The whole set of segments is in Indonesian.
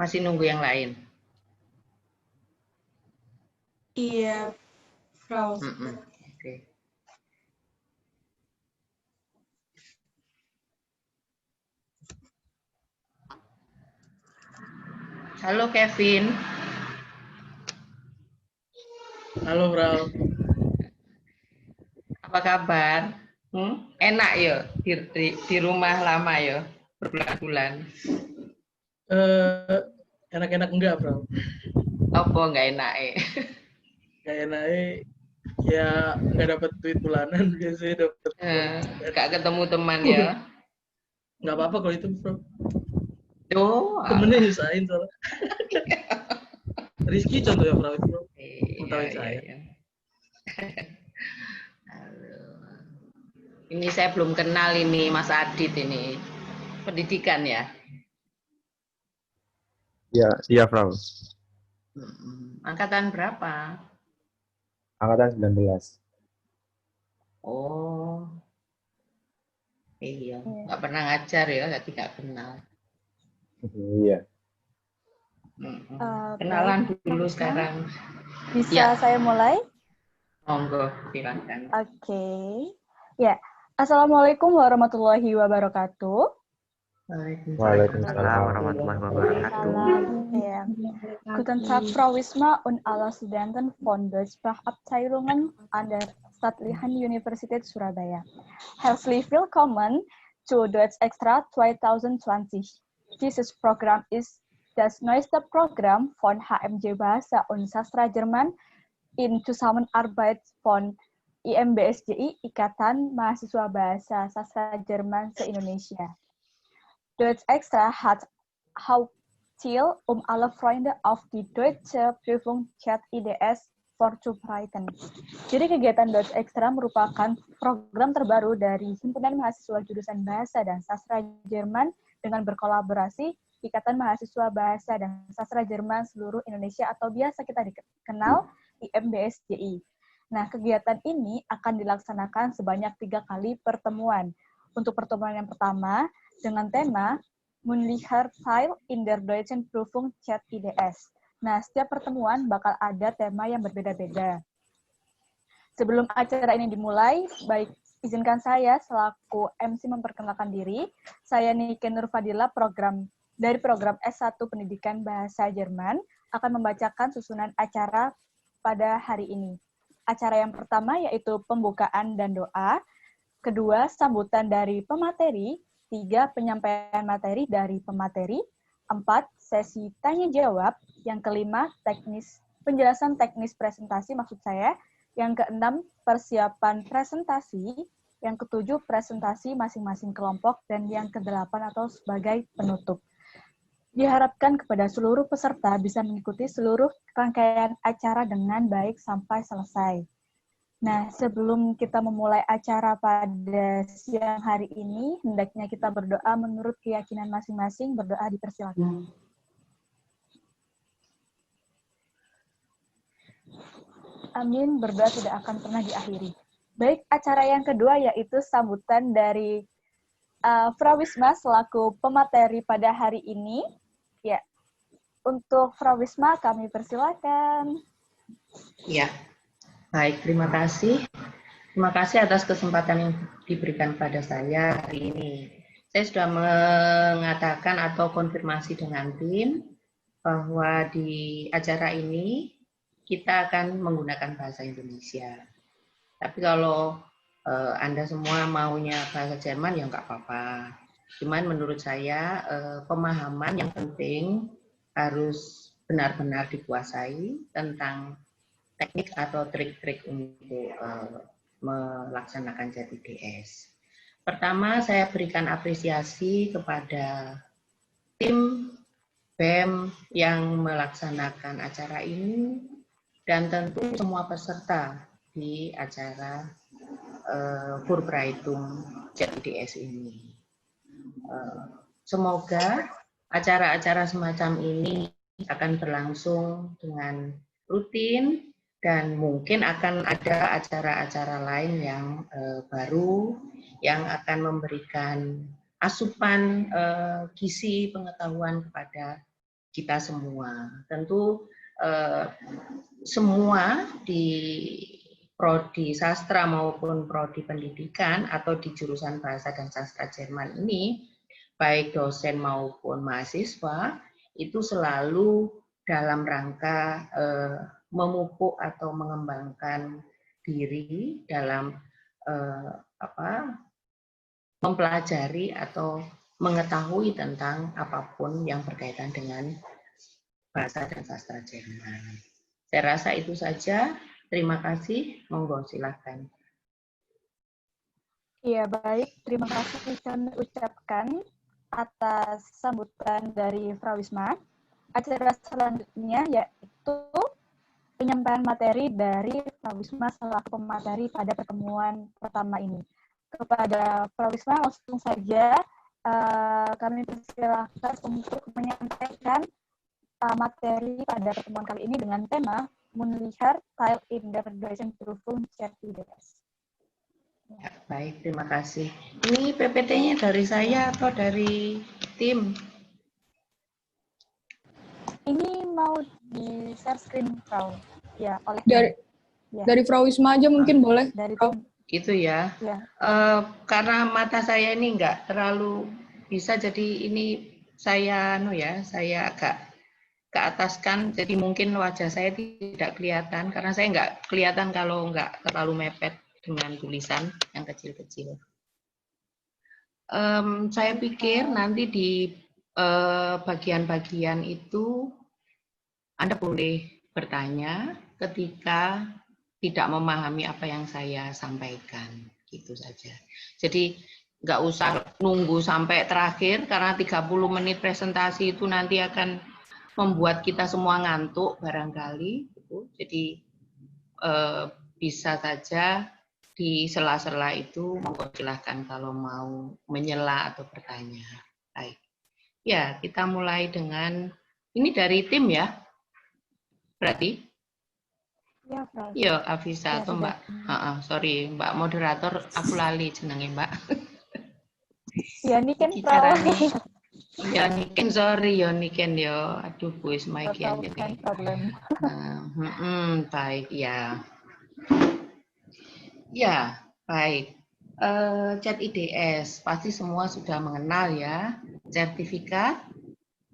Masih nunggu yang lain? Iya, Frau. Oke. Halo Kevin. Halo, Frau. Apa kabar? Enak ya di rumah lama ya berbulan-bulan. Enak-enak enggak, Frau? Apa nggak enak? Nggak enak, ya nggak dapat duit bulanan, biasanya dapat. Nggak ketemu teman ya? Nggak apa-apa kalau itu, Frau. Oh, Temennya nyusahin soalnya. Rizky contohnya, Frau. Itu ngetawain saya. Iya. Ini saya belum kenal ini Mas Adit ini. Pendidikan ya? Iya, Frau. Angkatan berapa? Angkatan 19. Oh. Iya, nggak pernah ngajar ya, jadi nggak kenal. Iya. Kenalan dulu sekarang. Bisa saya mulai? Monggo, silakan. Oke. Ya. Assalamualaikum warahmatullahi wabarakatuh. Waalaikumsalam warahmatullahi wabarakatuh. Ja. Guten Tag, Frau Wisma und alle Studenten von Deutschsprachabteilungen an der Staatlichen Universität Surabaya. Herzlich willkommen zu Deutsch Extra 2020. Dieses Programm ist das neueste Programm von HMJ Bahasa und Sastra Jerman in Zusammenarbeit von IMBSJI, Ikatan Mahasiswa Bahasa Sastra Jerman se-Indonesia. Deutsch Extra hat Hauptziel, alle Freunde auf die Deutsche Prüfung ChatIDS vorzubereiten. Jadi kegiatan Deutsch Extra merupakan program terbaru dari Himpunan Mahasiswa Jurusan Bahasa dan Sastra Jerman dengan berkolaborasi Ikatan Mahasiswa Bahasa dan Sastra Jerman seluruh Indonesia atau biasa kita dikenal IMBSJI. Nah, kegiatan ini akan dilaksanakan sebanyak 3 kali pertemuan. Untuk pertemuan yang pertama, dengan tema Mündlicher Teil in der Deutschen Prüfung ChatIDS. Nah, setiap pertemuan bakal ada tema yang berbeda-beda. Sebelum acara ini dimulai, baik izinkan saya selaku MC memperkenalkan diri. Saya Nike Nur Fadila, dari program S1 Pendidikan Bahasa Jerman, akan membacakan susunan acara pada hari ini. Acara yang pertama yaitu pembukaan dan doa, kedua sambutan dari pemateri, 3 penyampaian materi dari pemateri, 4 sesi tanya jawab, yang kelima penjelasan teknis presentasi maksud saya, yang keenam persiapan presentasi, yang ketujuh presentasi masing-masing kelompok, dan yang kedelapan atau sebagai penutup. Diharapkan kepada seluruh peserta bisa mengikuti seluruh rangkaian acara dengan baik sampai selesai. Nah, sebelum kita memulai acara pada siang hari ini, hendaknya kita berdoa menurut keyakinan masing-masing. Berdoa dipersilakan. Amin, berdoa tidak akan pernah diakhiri. Baik, acara yang kedua yaitu sambutan dari Frau Wisma selaku pemateri pada hari ini. Ya, untuk Frau Wisma kami persilakan. Ya, baik, terima kasih. Terima kasih atas kesempatan yang diberikan pada saya hari ini. Saya sudah mengatakan atau konfirmasi dengan tim bahwa di acara ini kita akan menggunakan bahasa Indonesia. Tapi kalau Anda semua maunya bahasa Jerman ya nggak apa-apa. Cuman menurut saya pemahaman yang penting harus benar-benar dikuasai tentang teknik atau trik-trik untuk melaksanakan ChatIDS. Pertama, saya berikan apresiasi kepada tim BEM yang melaksanakan acara ini dan tentu semua peserta di acara Vorbereitung ChatIDS ini. Semoga acara-acara semacam ini akan berlangsung dengan rutin dan mungkin akan ada acara-acara lain yang baru yang akan memberikan asupan gizi pengetahuan kepada kita semua. Tentu semua di prodi sastra maupun prodi pendidikan atau di jurusan bahasa dan sastra Jerman ini, baik dosen maupun mahasiswa, itu selalu dalam rangka memupuk atau mengembangkan diri dalam mempelajari atau mengetahui tentang apapun yang berkaitan dengan bahasa dan sastra Jerman. Saya rasa itu saja. Terima kasih. Monggo silahkan. Iya, baik. Terima kasih kami ucapkan atas sambutan dari Frau Wisma. Acara selanjutnya yaitu penyampaian materi dari Frau Wisma selaku pemateri pada pertemuan pertama ini. Kepada Frau Wisma, langsung saja kami persilahkan untuk menyampaikan materi pada pertemuan kali ini dengan tema Melihat Style in the Graduation Program CET-IDS. Ya, baik, terima kasih. Ini PPT-nya dari saya atau dari tim? Ini mau di share screen, Frau. Ya, oleh Dari Frau Wisma aja mungkin boleh. dari Frau. tim. Gitu ya. Ya. Karena mata saya ini nggak terlalu bisa, jadi ini saya saya agak ke atas kan, jadi mungkin wajah saya tidak kelihatan karena saya nggak kelihatan kalau nggak terlalu mepet dengan tulisan yang kecil-kecil. Saya pikir nanti di bagian-bagian itu Anda boleh bertanya ketika tidak memahami apa yang saya sampaikan, gitu saja. Jadi nggak usah nunggu sampai terakhir karena 30 menit presentasi itu nanti akan membuat kita semua ngantuk barangkali. Jadi bisa saja di sela-sela itu monggo silahkan kalau mau menyela atau bertanya. Baik. Ya, kita mulai dengan ini dari tim ya. Berarti? Ya, Frau. Iya, Afisa Ya, atau Mbak. Sorry, Mbak moderator, aku lali jenenge Mbak. Ya, ini kan Carane. Ya niken sorry ya niken ya. Aduh wis maikian jadi. problem. Baik ya. Ya, baik. CET-IDS pasti semua sudah mengenal ya. Sertifikat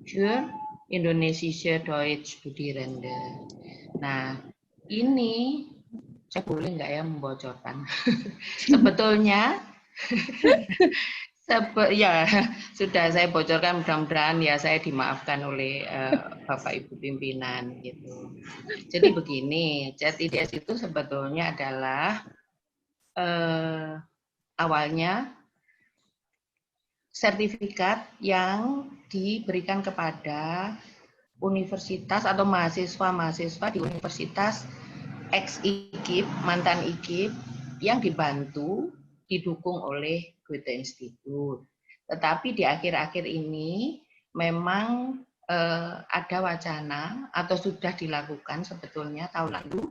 für Indonesische Deutsch Studierende. Nah, ini saya boleh nggak ya membocorkan? Sebetulnya ya, sudah saya bocorkan, mudah-mudahan ya saya dimaafkan oleh Bapak Ibu pimpinan gitu. Jadi begini, CET-IDS itu sebetulnya adalah awalnya sertifikat yang diberikan kepada universitas atau mahasiswa-mahasiswa di universitas ex-IKIP, mantan IKIP yang dibantu didukung oleh Goethe Institut. Tetapi di akhir-akhir ini memang ada wacana atau sudah dilakukan sebetulnya tahun lalu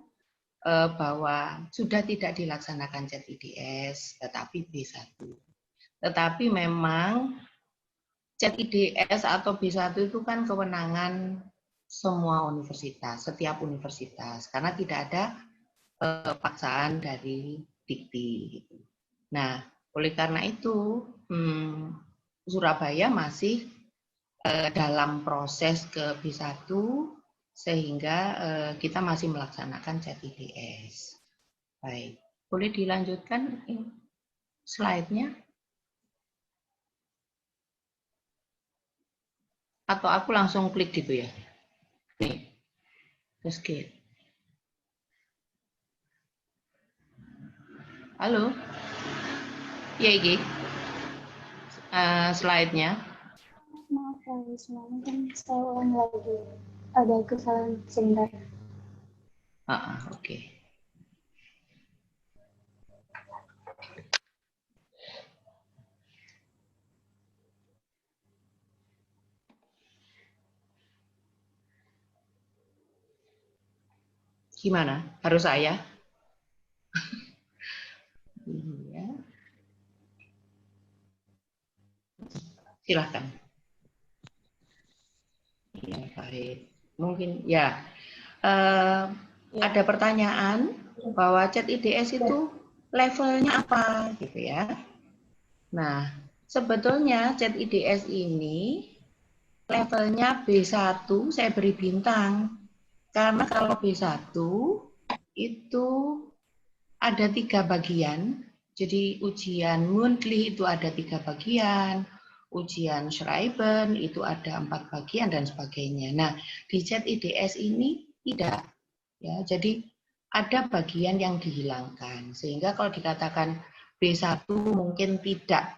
bahwa sudah tidak dilaksanakan CET-IDS tetapi B1. Tetapi memang CET-IDS atau B1 itu kan kewenangan semua universitas, setiap universitas, karena tidak ada paksaan dari dikti. Nah, oleh karena itu, Surabaya masih dalam proses ke B1, sehingga kita masih melaksanakan CET-IDS. Baik, boleh dilanjutkan slide-nya? Atau aku langsung klik gitu ya? Nih, escape. Halo? Ya, Iki. Slide-nya. Maaf, Pak Wisma, mungkin saya ulang lagi. Ada kesalahan sebentar. Oke. Gimana? Harus saya? Iya. Silahkan. Ya, baik. Mungkin ya. Ada pertanyaan bahwa chat IDS itu levelnya apa gitu ya. Nah, sebetulnya chat IDS ini levelnya B1 saya beri bintang. Karena kalau B1 itu ada 3 bagian. Jadi ujian Mündlich itu ada 3 bagian, ujian Schreiben itu ada 4 bagian dan sebagainya. Nah, di chat IDS ini tidak. Ya, jadi ada bagian yang dihilangkan. Sehingga kalau dikatakan B1 mungkin tidak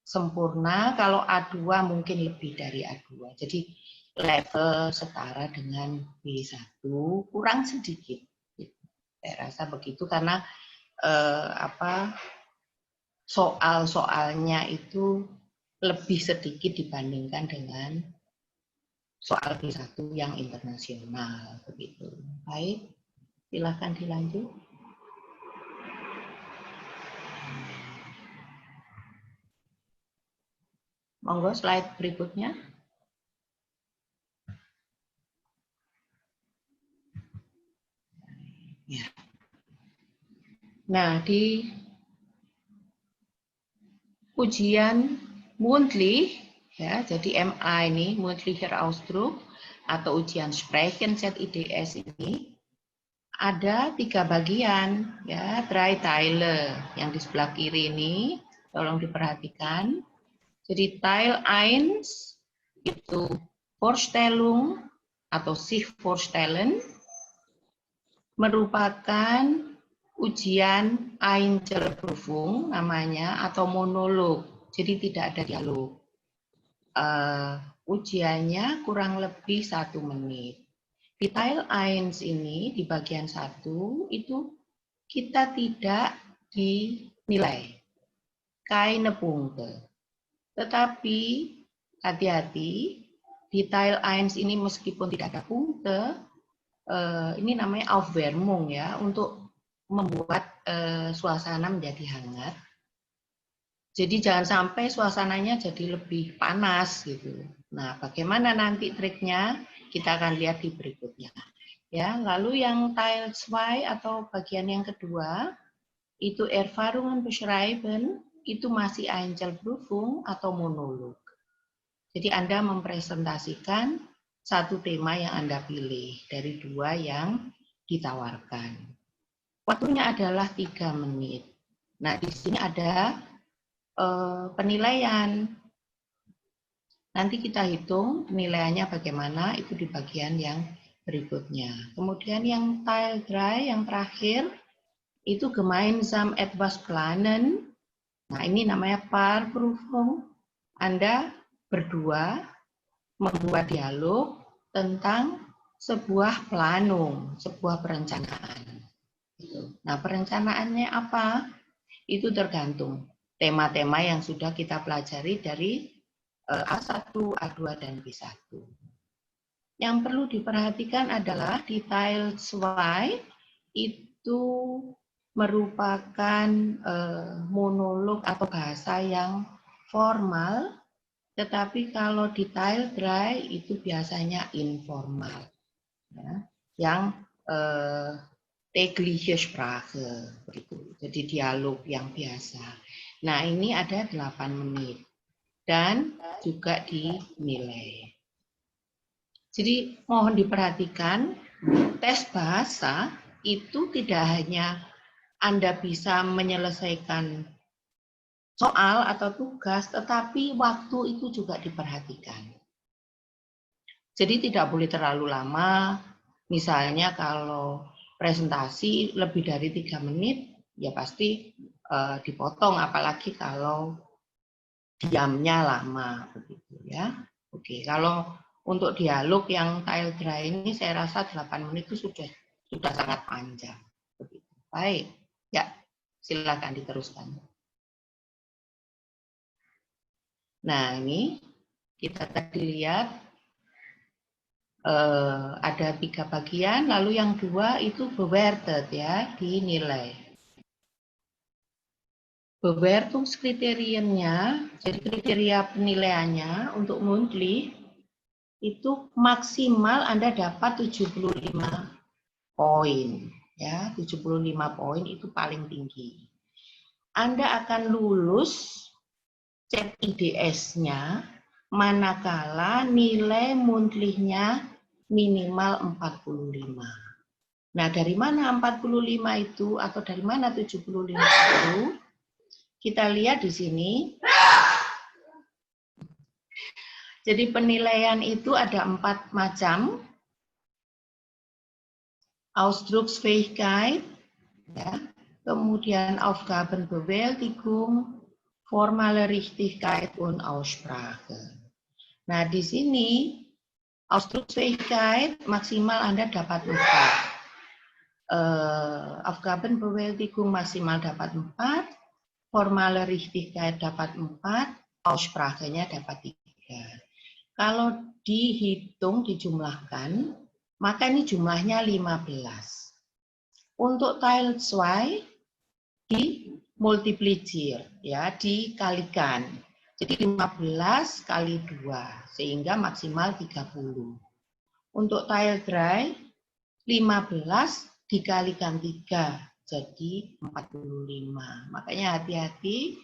sempurna, kalau A2 mungkin lebih dari A2. Jadi level setara dengan B1, kurang sedikit. Saya rasa begitu karena soal-soalnya itu lebih sedikit dibandingkan dengan soal B1 yang internasional begitu. Baik, silakan dilanjut. Monggo slide berikutnya. Ya. Nah, di ujian Mündlich, ya, jadi MA ini, Mündlicher Ausdruck, atau ujian Sprechen Chat IDS ini, ada 3 bagian, ya, 3 Teile, yang di sebelah kiri ini, tolong diperhatikan. Jadi Teil 1 itu Vorstellung atau sich vorstellen, merupakan ujian Einzelprüfung namanya atau monolog, jadi tidak ada dialog. Ujiannya kurang lebih 1 menit. Di Teil 1 ini, di bagian 1, itu kita tidak dinilai. Keine Punkte. Tetapi, hati-hati, di Teil 1 ini meskipun tidak ada punkte, ini namanya Aufwärmung ya, untuk membuat suasana menjadi hangat. Jadi jangan sampai suasananya jadi lebih panas gitu. Nah, bagaimana nanti triknya? Kita akan lihat di berikutnya. Ya, lalu yang Teil 2 atau bagian yang kedua itu Erfahrungen beschreiben, itu masih Einzelprüfung atau monolog. Jadi Anda mempresentasikan satu tema yang Anda pilih dari 2 yang ditawarkan. Waktunya adalah 3 menit. Nah, di sini ada penilaian. Nanti kita hitung penilaiannya bagaimana, itu di bagian yang berikutnya. Kemudian yang Teil 3, yang terakhir, itu gemeinsam etwas planen. Nah, ini namanya Paarprüfung. Anda berdua membuat dialog tentang sebuah planung, sebuah perencanaan. Nah, perencanaannya apa? Itu tergantung tema-tema yang sudah kita pelajari dari A1, A2, dan B1. Yang perlu diperhatikan adalah di Teil 2 itu merupakan monolog atau bahasa yang formal, tetapi kalau di Teil 3 itu biasanya informal, ya, yang tägliche Sprache, begitu. Jadi dialog yang biasa. Nah, ini ada 8 menit dan juga dinilai. Jadi mohon diperhatikan, tes bahasa itu tidak hanya Anda bisa menyelesaikan soal atau tugas, tetapi waktu itu juga diperhatikan. Jadi tidak boleh terlalu lama, misalnya kalau presentasi lebih dari 3 menit, ya pasti dipotong, apalagi kalau diamnya lama, begitu ya. Oke, kalau untuk dialog yang Teil 3 ini saya rasa 8 menit itu sudah sangat panjang. Begitu. Baik, ya silakan diteruskan. Nah, ini kita tadi lihat ada 3 bagian, lalu yang 2 itu bewertet ya, dinilai. Bewertungskriteriennya, jadi kriteria penilaiannya untuk mündlich itu maksimal Anda dapat 75 poin. Ya, 75 poin itu paling tinggi. Anda akan lulus cek IDS-nya manakala nilai mündlichnya minimal 45. Nah, dari mana 45 itu atau dari mana 75 itu? Kita lihat di sini. Jadi penilaian itu ada 4 macam. Ausdrucksfähigkeit, ya. Kemudian Aufgabenbewältigung, formale Richtigkeit und Aussprache. Nah, di sini Ausdrucksfähigkeit maksimal Anda dapat 4. Aufgabenbewältigung maksimal dapat 4. Formale Richtigkeit dapat 4, Aussprache-nya dapat 3. Kalau dihitung, dijumlahkan, maka ini jumlahnya 15. Untuk Teil 2 dimultiplicir, ya, dikalikan. Jadi 15 kali 2, sehingga maksimal 30. Untuk Teil 3, 15 dikalikan 3. Jadi 45. Makanya hati-hati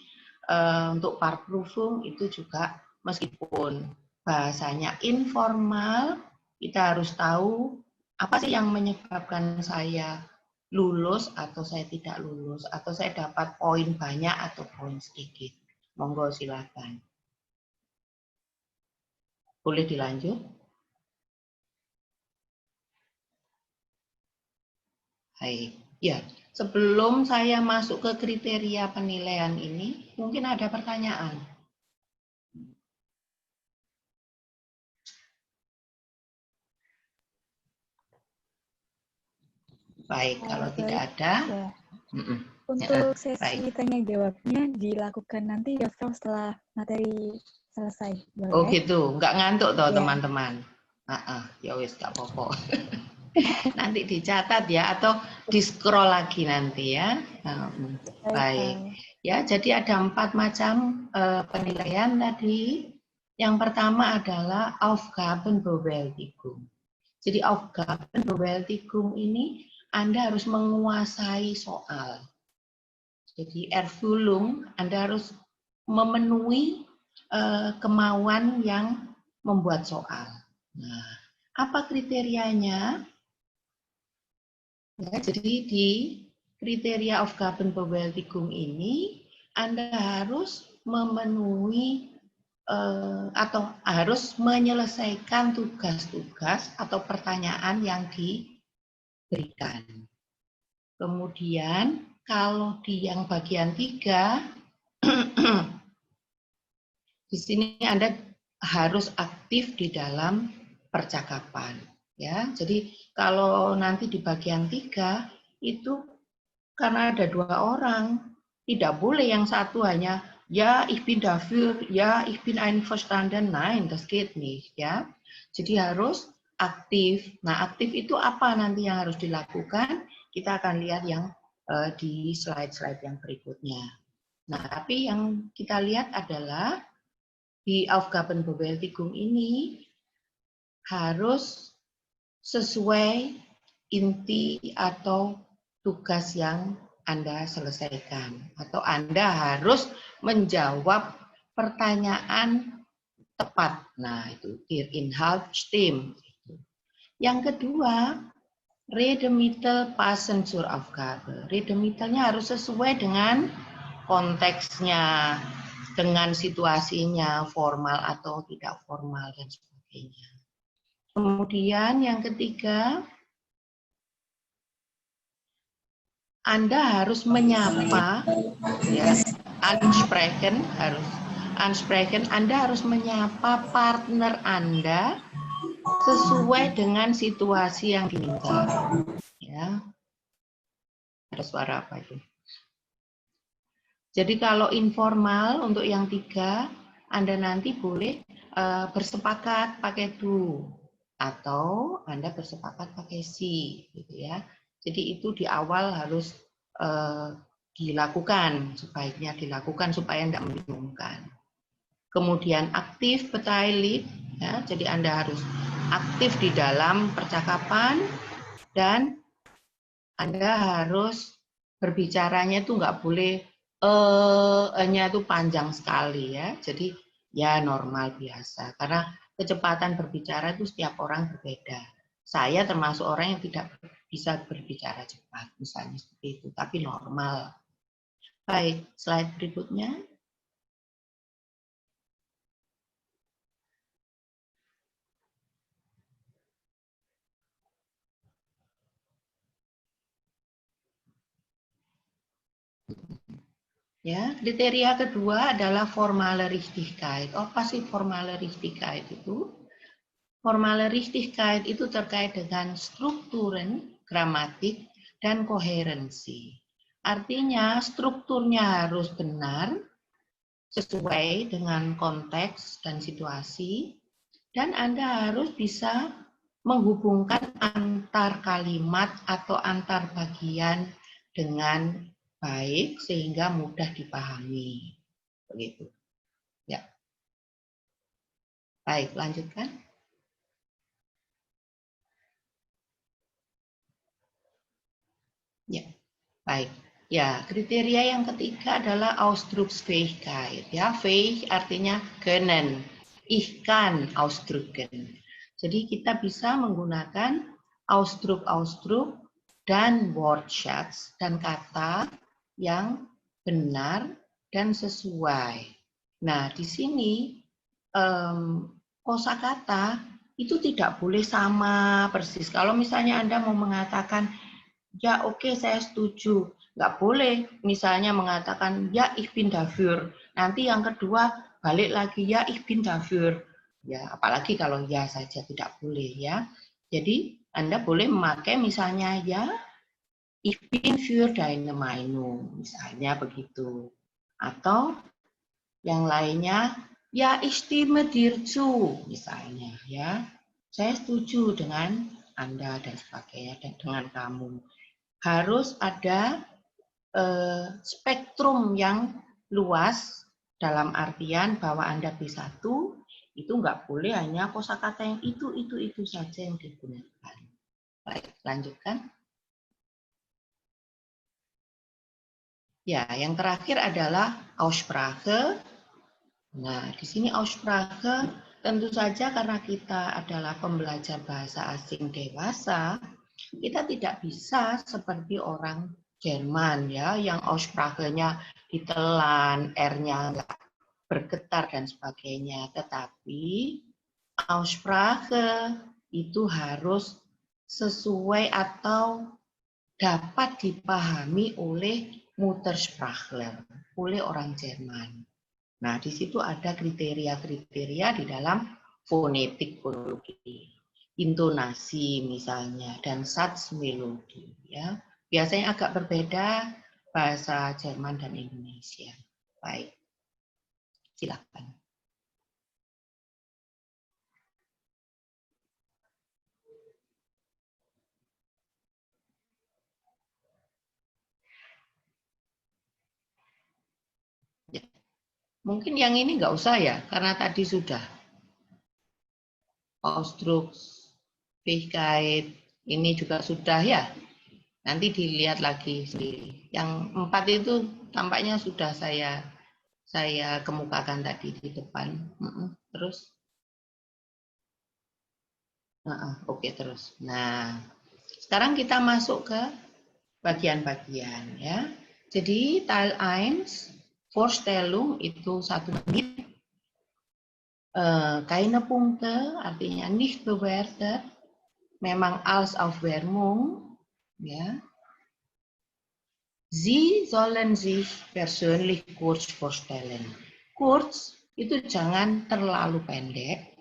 untuk Parkprüfung itu juga meskipun bahasanya informal, kita harus tahu apa sih yang menyebabkan saya lulus atau saya tidak lulus, atau saya dapat poin banyak atau poin sedikit. Monggo silakan. Boleh dilanjut? Baik. Ya, sebelum saya masuk ke kriteria penilaian ini, mungkin ada pertanyaan. Baik, kalau tidak ada. Ya. Mm-mm. Untuk sesi baik. tanya jawabnya dilakukan nanti ya, Frau, setelah materi selesai. Boleh? Oh gitu, nggak ngantuk toh Ya. teman-teman. Ya wis, nggak apa-apa. Nanti dicatat ya, atau di-scroll lagi nanti ya. Baik. Ya, jadi ada 4 macam penilaian tadi. Yang pertama adalah Aufgabenbewältigung. Jadi Aufgabenbewältigung ini Anda harus menguasai soal. Jadi Erfüllung, Anda harus memenuhi kemauan yang membuat soal. Nah, apa kriterianya? Ya, jadi di kriteria Aufgabenbewältigung ini Anda harus memenuhi atau harus menyelesaikan tugas-tugas atau pertanyaan yang diberikan. Kemudian kalau di yang bagian 3, di sini Anda harus aktif di dalam percakapan. Ya, jadi kalau nanti di bagian 3 itu karena ada 2 orang, tidak boleh yang satu hanya ya ich bin dafür, ya ich bin einverstanden, nein, das geht nicht, ya. Jadi harus aktif. Nah, aktif itu apa nanti yang harus dilakukan? Kita akan lihat yang di slide-slide yang berikutnya. Nah, tapi yang kita lihat adalah di Aufgabenbewältigung ini harus sesuai inti atau tugas yang Anda selesaikan. Atau Anda harus menjawab pertanyaan tepat. Nah, itu der Inhalt stimmt. Yang kedua, Redemittel passen zur Aufgabe. Redemittelnya harus sesuai dengan konteksnya, dengan situasinya, formal atau tidak formal, dan sebagainya. Kemudian yang ketiga, Anda harus menyapa, ya, ansprechen, Anda harus menyapa partner Anda sesuai dengan situasi yang diminta. Ya. Ada suara apa itu? Jadi kalau informal untuk yang 3, Anda nanti boleh bersepakat pakai do atau Anda bersepakat pakai si, gitu ya. Jadi itu di awal harus dilakukan, sebaiknya dilakukan supaya tidak membingungkan. Kemudian aktif beteiligt, ya, jadi Anda harus aktif di dalam percakapan dan Anda harus berbicaranya itu nggak boleh nya itu panjang sekali ya. Jadi ya normal biasa karena kecepatan berbicara itu setiap orang berbeda. Saya termasuk orang yang tidak bisa berbicara cepat, misalnya seperti itu, tapi normal. Baik, slide berikutnya. Ya, kriteria kedua adalah formale Richtigkeit. Apa sih formale Richtigkeit itu? Formale Richtigkeit itu terkait dengan strukturen, gramatik, dan koherensi. Artinya strukturnya harus benar, sesuai dengan konteks dan situasi, dan Anda harus bisa menghubungkan antar kalimat atau antar bagian dengan baik sehingga mudah dipahami. Begitu. Ya. Baik, lanjutkan. Ya, baik. Ya, kriteria yang ketiga adalah Ausdrucksfähigkeit. Ya, fähig artinya können. Ich kann ausdrücken. Jadi kita bisa menggunakan Ausdruck dan Wortschatz dan kata yang benar dan sesuai. Nah, di sini kosakata itu tidak boleh sama persis. Kalau misalnya Anda mau mengatakan ya oke, saya setuju. Nggak boleh misalnya mengatakan ya ich bin dafür. Nanti yang kedua balik lagi ya ich bin dafür. Ya, apalagi kalau ya saja tidak boleh ya. Jadi Anda boleh memakai misalnya ya ich bin für deine Meinung, misalnya begitu. Atau yang lainnya ya ich stimme dir zu, misalnya ya. Saya setuju dengan Anda dan sebagainya dan dengan kamu. Harus ada spektrum yang luas dalam artian bahwa Anda B1 itu nggak boleh hanya kosakata yang itu saja yang digunakan. Baik, lanjutkan. Ya, yang terakhir adalah Aussprache. Nah, di sini Aussprache tentu saja karena kita adalah pembelajar bahasa asing dewasa, kita tidak bisa seperti orang Jerman ya, yang Aussprache-nya ditelan, R-nya nggak bergetar dan sebagainya. Tetapi Aussprache itu harus sesuai atau dapat dipahami oleh Muttersprachler, oleh orang Jerman. Nah, di situ ada kriteria-kriteria di dalam fonetik fonologi. Intonasi misalnya dan sats melodi ya. Biasanya agak berbeda bahasa Jerman dan Indonesia. Baik. Silakan. Ya. Mungkin yang ini nggak usah ya, karena tadi sudah. Ausdrucksfähigkeit ini juga sudah ya. Nanti dilihat lagi sendiri. Yang 4 itu tampaknya sudah saya kemukakan tadi di depan. Terus, oke terus. Nah, sekarang kita masuk ke bagian-bagian ya. Jadi Teil 1, Vorstellung itu 1 menit. Keine Punkte artinya nicht bewertet. Memang als Aufwärmung. Ja. Sie sollen sich persönlich kurz vorstellen. Kurz itu jangan terlalu pendek.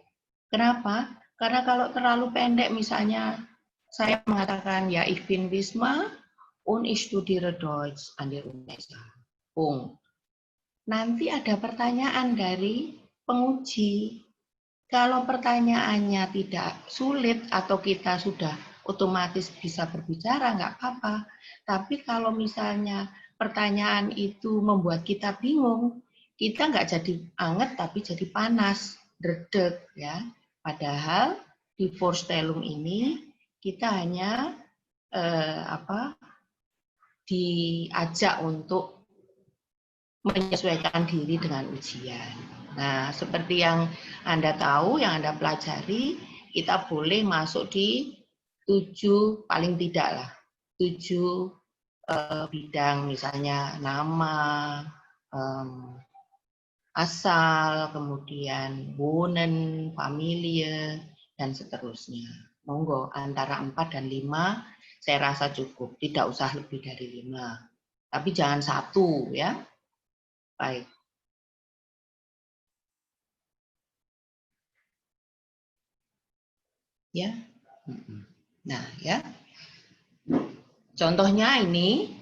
Kenapa? Karena kalau terlalu pendek misalnya saya mengatakan ya ich bin Wisma und ich studiere Deutsch an der UNESA. Nanti ada pertanyaan dari penguji. Kalau pertanyaannya tidak sulit atau kita sudah otomatis bisa berbicara, nggak apa-apa. Tapi kalau misalnya pertanyaan itu membuat kita bingung, kita nggak jadi anget tapi jadi panas, dredeg ya. Padahal di Vorstellung ini kita hanya diajak untuk menyesuaikan diri dengan ujian. Nah, seperti yang Anda tahu, yang Anda pelajari, kita boleh masuk di 7 paling tidak lah 7 bidang, misalnya nama, asal, kemudian wohnen, familie, dan seterusnya. Monggo, antara 4 dan 5 saya rasa cukup, tidak usah lebih dari 5. Tapi jangan 1 ya. Baik. Ya. Nah, ya. Contohnya ini.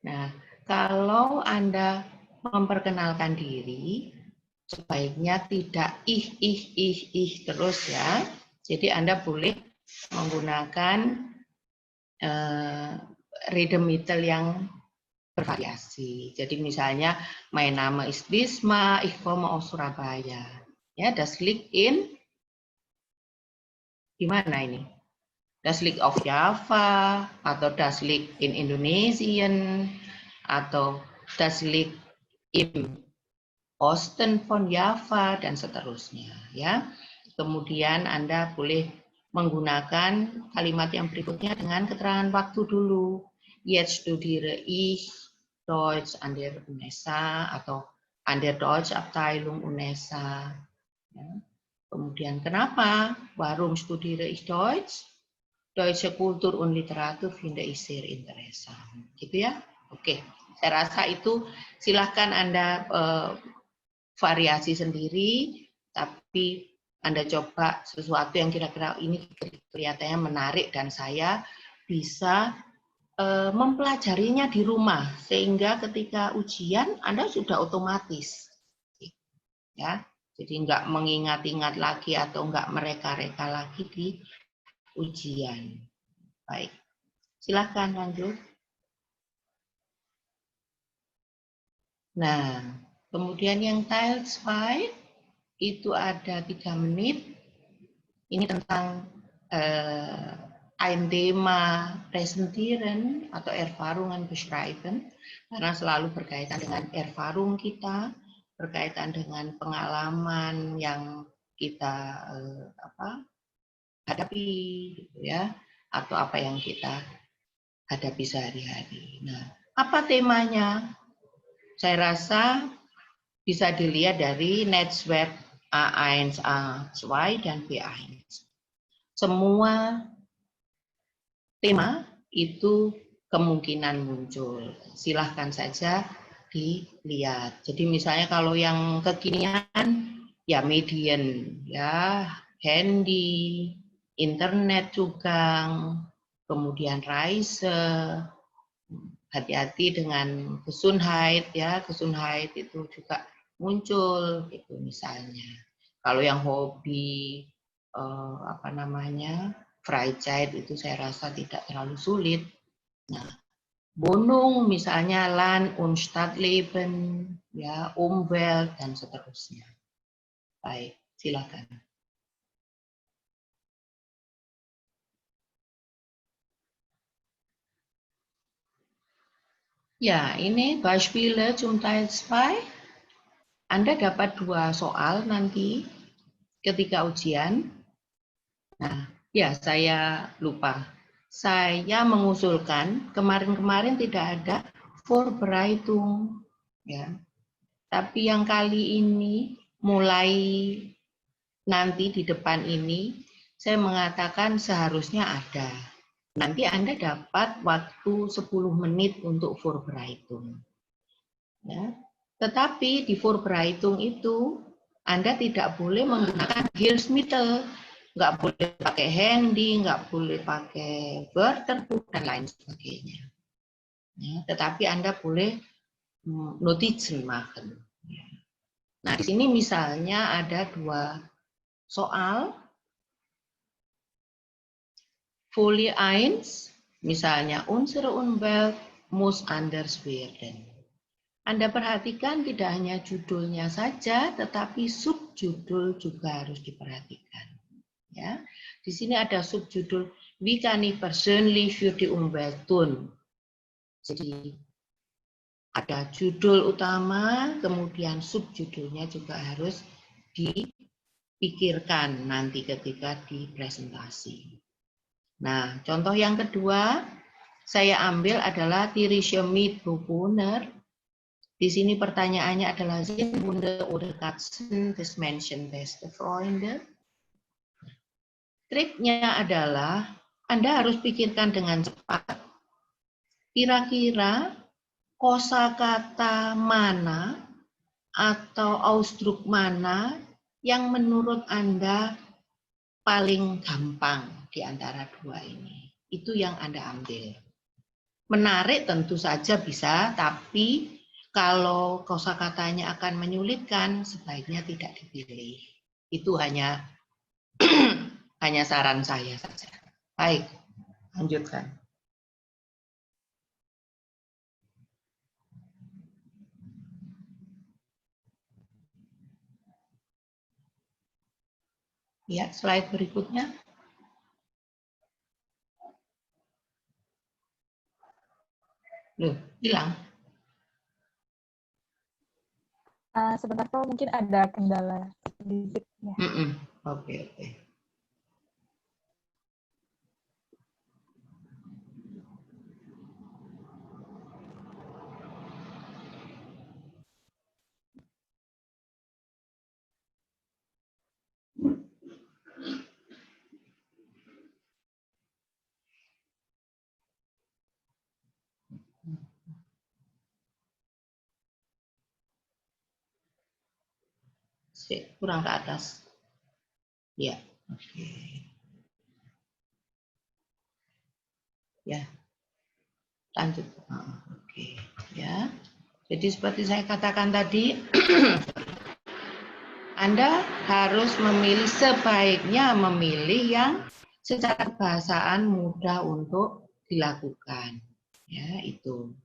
Nah, kalau Anda memperkenalkan diri, sebaiknya tidak ih terus ya. Jadi Anda boleh menggunakan Redemitel yang bervariasi. Jadi misalnya, mein Name ist Bisma, ich komme aus Surabaya. Ya, das liegt in di mana ini? Das liegt auf Java, atau das liegt in Indonesian, atau das liegt im Osten von Java, dan seterusnya. Ya. Kemudian Anda boleh menggunakan kalimat yang berikutnya dengan keterangan waktu dulu. Jetzt studiere ich Deutsch an der UNESA atau an der Deutsch Abteilung UNESA. Ya. Kemudian kenapa? Warum studiere ich Deutsch? Deutsche Kultur und Literatur finde ich sehr interessant. Gitu ya? Oke, saya rasa itu silahkan Anda variasi sendiri, tapi Anda coba sesuatu yang kira-kira ini kelihatannya menarik dan saya bisa mempelajarinya di rumah, sehingga ketika ujian Anda sudah otomatis. Ya, jadi nggak mengingat-ingat lagi atau nggak mereka-reka lagi di ujian. Baik, silahkan lanjut. Nah, kemudian yang Teil 2 itu ada 3 menit. Ini tentang ein Thema präsentieren atau Erfahrungen beschreiben, karena selalu berkaitan dengan Erfahrung kita, berkaitan dengan pengalaman yang kita hadapi, gitu ya, atau apa yang kita hadapi sehari-hari. Nah, apa temanya? Saya rasa bisa dilihat dari Netzwerk A1, A2, dan B1. Semua tema itu kemungkinan muncul. Silahkan saja dilihat. Jadi misalnya kalau yang kekinian, ya Medien, ya handy, internet juga, kemudian Reise, hati-hati dengan Gesundheit, ya Gesundheit itu juga muncul, itu misalnya. Kalau yang hobi, Freizeit itu saya rasa tidak terlalu sulit. Nah, Wohnung misalnya Land- und Stadtleben, ya Umwelt, dan seterusnya. Baik, silakan. Ya, ini Beispiele zum Teil 2. Anda dapat 2 soal nanti ketika ujian. Nah, ya saya lupa. Saya mengusulkan, kemarin-kemarin tidak ada Vorbereitung, ya. Tapi yang kali ini, mulai nanti di depan ini, saya mengatakan seharusnya ada. Nanti Anda dapat waktu 10 menit untuk Vorbereitung. Ya. Tetapi di Vorbereitung itu, Anda tidak boleh menggunakan Hilfsmittel. Nggak boleh pakai handy, nggak boleh pakai Wörterbuch, dan lain sebagainya. Ya, tetapi Anda boleh Notizen machen. Ya. Nah, di sini misalnya ada 2 soal. Folie 1, misalnya unsere Umwelt muss anders werden. Anda perhatikan tidak hanya judulnya saja, tetapi subjudul juga harus diperhatikan. Ya, di sini ada subjudul Wie kann ich persönlich für die Umwelt tun? Jadi ada judul utama, kemudian subjudulnya juga harus dipikirkan nanti ketika di presentasi. Nah, contoh yang kedua saya ambil adalah Tirische Mitbewohner. Di sini pertanyaannya adalah sind Hunde oder Katzen des Menschen beste Freunde? Triknya adalah Anda harus pikirkan dengan cepat. Kira-kira kosakata mana atau Ausdruck mana yang menurut Anda paling gampang di antara dua ini? Itu yang Anda ambil. Menarik tentu saja bisa, tapi kalau kosakatanya akan menyulitkan, sebaiknya tidak dipilih. Itu hanya hanya saran saya saja. Baik, lanjutkan. Ya, slide berikutnya. Loh, hilang. Sebentar, Prof, mungkin ada kendala sedikit. Ya. Oke. Kurang ke atas. Ya, oke. Ya, lanjut. Oke, ya. Jadi seperti saya katakan tadi, Anda harus memilih, sebaiknya memilih yang secara bahasaan mudah untuk dilakukan. Ya, itu.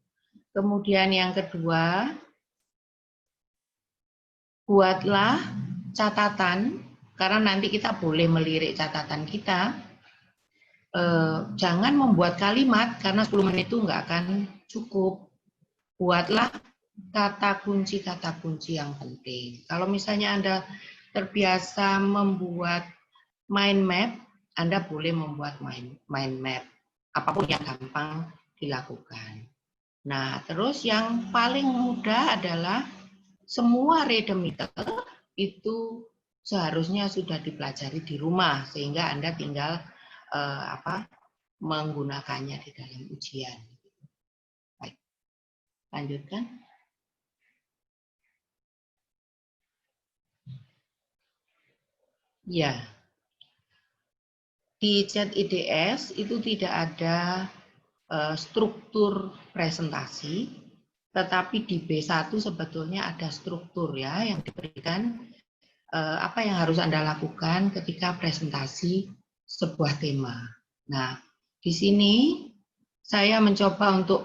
Kemudian yang kedua, buatlah catatan, karena nanti kita boleh melirik catatan kita. Jangan membuat kalimat, karena 10 menit itu nggak akan cukup. Buatlah kata kunci yang penting. Kalau misalnya Anda terbiasa membuat mind map, Anda boleh membuat mind map. Apapun yang gampang dilakukan. Nah, terus yang paling mudah adalah semua redemeter itu seharusnya sudah dipelajari di rumah, sehingga Anda tinggal menggunakannya di dalam ujian. Baik, lanjutkan. Ya, di ChatIDS itu tidak ada struktur presentasi, tetapi di B1 sebetulnya ada struktur ya yang diberikan apa yang harus Anda lakukan ketika presentasi sebuah tema. Nah, di sini saya mencoba untuk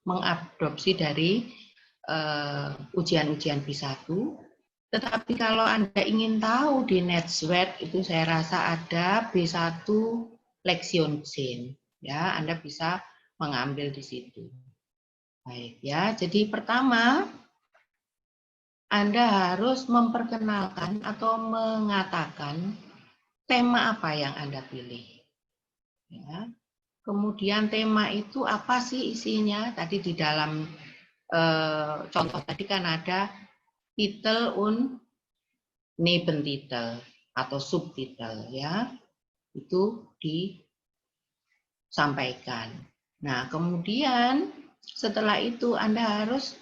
mengadopsi dari ujian-ujian B1. Tetapi kalau Anda ingin tahu di NetSuite itu saya rasa ada B1 Lektion 10. Ya, Anda bisa mengambil di situ. Baik ya, jadi pertama Anda harus memperkenalkan atau mengatakan tema apa yang Anda pilih. Ya. Kemudian tema itu apa sih isinya? Tadi di dalam contoh tadi kan ada Titel und Nebentitel atau subtitel ya, itu disampaikan. Nah, kemudian setelah itu Anda harus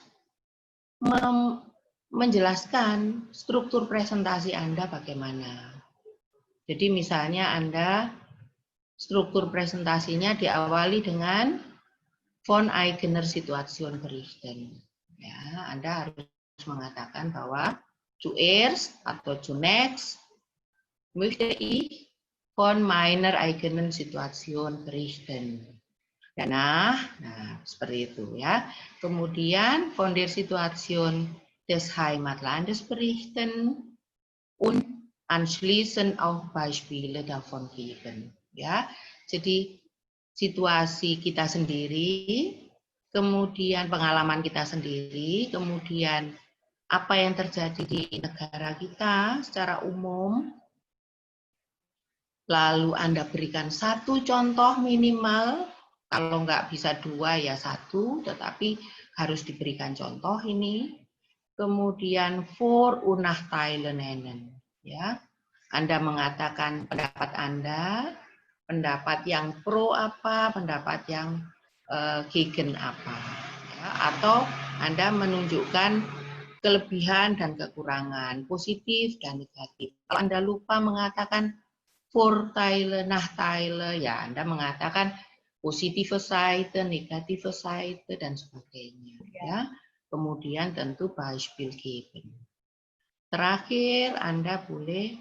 menjelaskan struktur presentasi Anda bagaimana. Jadi misalnya Anda struktur presentasinya diawali dengan von eigener Situation berichten. Ya, Anda harus mengatakan bahwa zuerst atau zunächst möchte ich von meiner eigenen Situation berichten. Danach, nah seperti itu ya. Kemudian von der Situation des Heimatlandes berichten und anschließend auch Beispiele davon geben. Ya, jadi situasi kita sendiri, kemudian pengalaman kita sendiri, kemudian apa yang terjadi di negara kita secara umum, lalu Anda berikan satu contoh minimal, kalau nggak bisa 2 ya 1, tetapi harus diberikan contoh ini. Kemudian Vor- und Nachteile nennen. Ya, Anda mengatakan pendapat Anda, pendapat yang pro apa, pendapat yang gegen apa. Ya, atau Anda menunjukkan kelebihan dan kekurangan, positif dan negatif. Kalau Anda lupa mengatakan Vorteile, Nachteile, ya Anda mengatakan positive Seite, negative Seite, dan sebagainya. Ya. Kemudian tentu Beispiel geben. Terakhir, Anda boleh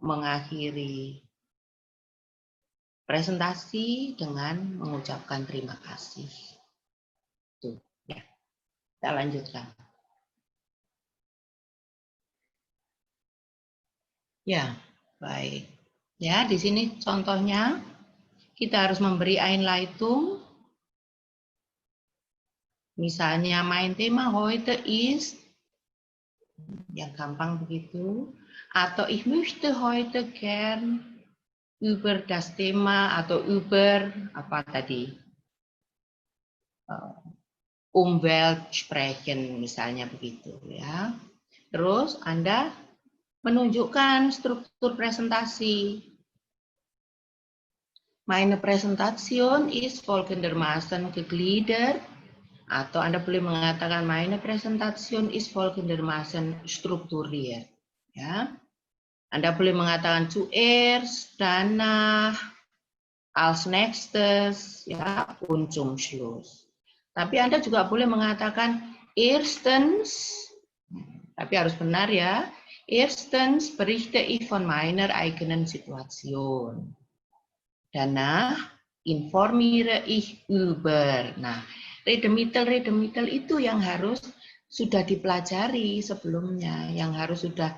mengakhiri presentasi dengan mengucapkan terima kasih. Tuh, ya. Kita lanjutkan. Ya, baik. Ya, di sini contohnya kita harus memberi Einleitung. Misalnya mein Thema heute ist, yang gampang begitu, atau ich möchte heute gern über das Thema atau über apa tadi Umwelt sprechen, misalnya begitu ya. Terus Anda menunjukkan struktur presentasi. Meine Präsentation ist folgendermaßen gegliedert. Atau Anda boleh mengatakan meine Präsentation ist folgendermaßen strukturiert. Ya. Anda boleh mengatakan zuerst, danach, als nächstes, ya, und zum Schluss. Tapi Anda juga boleh mengatakan erstens, tapi harus benar ya. Erstens berichte ich von meiner eigenen Situation. Danach informiere ich über. Nah, redemitel itu yang harus sudah dipelajari sebelumnya, yang harus sudah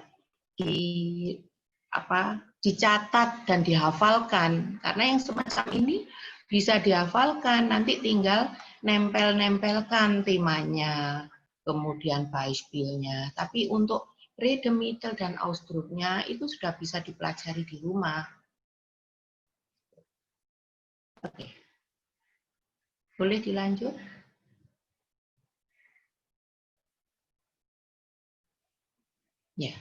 dicatat dan dihafalkan. Karena yang semacam ini bisa dihafalkan, nanti tinggal nempel-nempelkan temanya, kemudian Beispielnya. Tapi untuk redemitel dan Ausdrucknya itu sudah bisa dipelajari di rumah. Oke. Boleh dilanjut? Ya.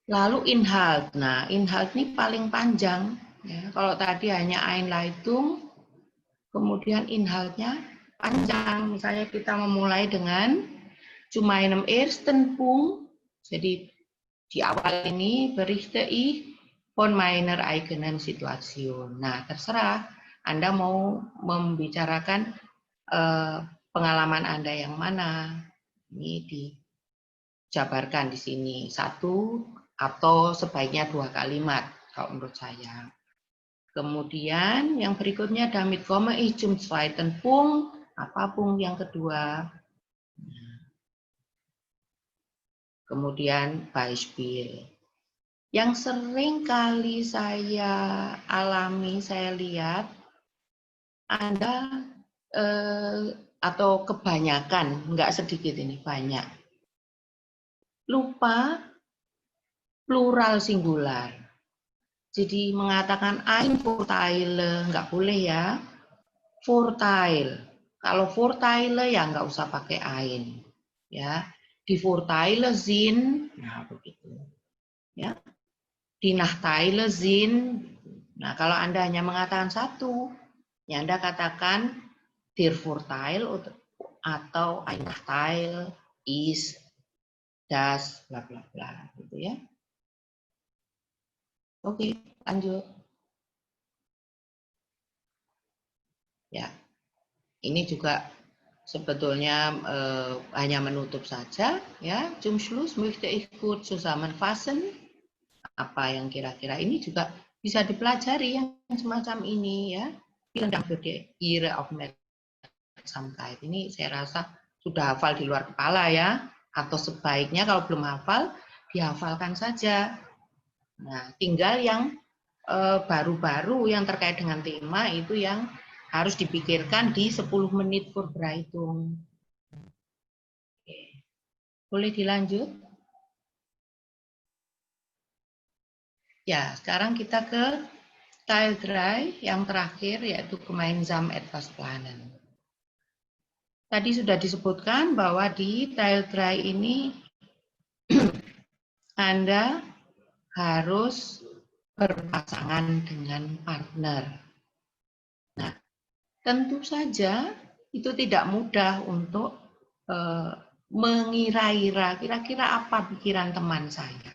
Lalu Inhalt. Nah, Inhalt ini paling panjang. Ya. Kalau tadi hanya Einleitung, kemudian Inhaltnya panjang. Misalnya kita memulai dengan zu meinem ersten Punkt. Jadi di awal ini berichte ich von meiner eigenen Situation. Nah, terserah Anda mau membicarakan pengalaman Anda yang mana. Ini dijabarkan di sini 1 atau sebaiknya 2 kalimat kalau menurut saya. Kemudian yang berikutnya damit komme ich zum zweiten Punkt. Apa punkt yang kedua? Kemudian Beispiel. Yang sering kali saya alami, saya lihat, Anda atau kebanyakan, enggak sedikit ini, banyak, lupa plural singular. Jadi mengatakan ein Vorteile, enggak boleh ya. Vorteil. Kalau Vorteile ya enggak usah pakai ein. Ya. Die Vorteile sind, nah begitu. Ya. Die Nachteile sind, nah kalau Anda hanya mengatakan satu, ya Anda katakan der Vorteil atau ein Nachteil ist das bla bla bla gitu ya. Oke, lanjut. Ya. Ini juga sebetulnya hanya menutup saja ya. Zum Schluss möchte ich kurz zusammenfassen. Apa yang kira-kira ini juga bisa dipelajari yang semacam ini ya. Vielen Dank für Ihre Aufmerksamkeit. Ini saya rasa sudah hafal di luar kepala ya, atau sebaiknya kalau belum hafal, dihafalkan saja. Nah, tinggal yang baru-baru yang terkait dengan tema itu yang harus dipikirkan di 10 menit Vorbereitung. Oke. Boleh dilanjut? Ya, sekarang kita ke Teil 3 yang terakhir, yaitu gemeinsam etwas planen. Tadi sudah disebutkan bahwa di Teil 3 ini Anda harus berpasangan dengan partner. Nah, tentu saja itu tidak mudah untuk mengira-ira kira-kira apa pikiran teman saya.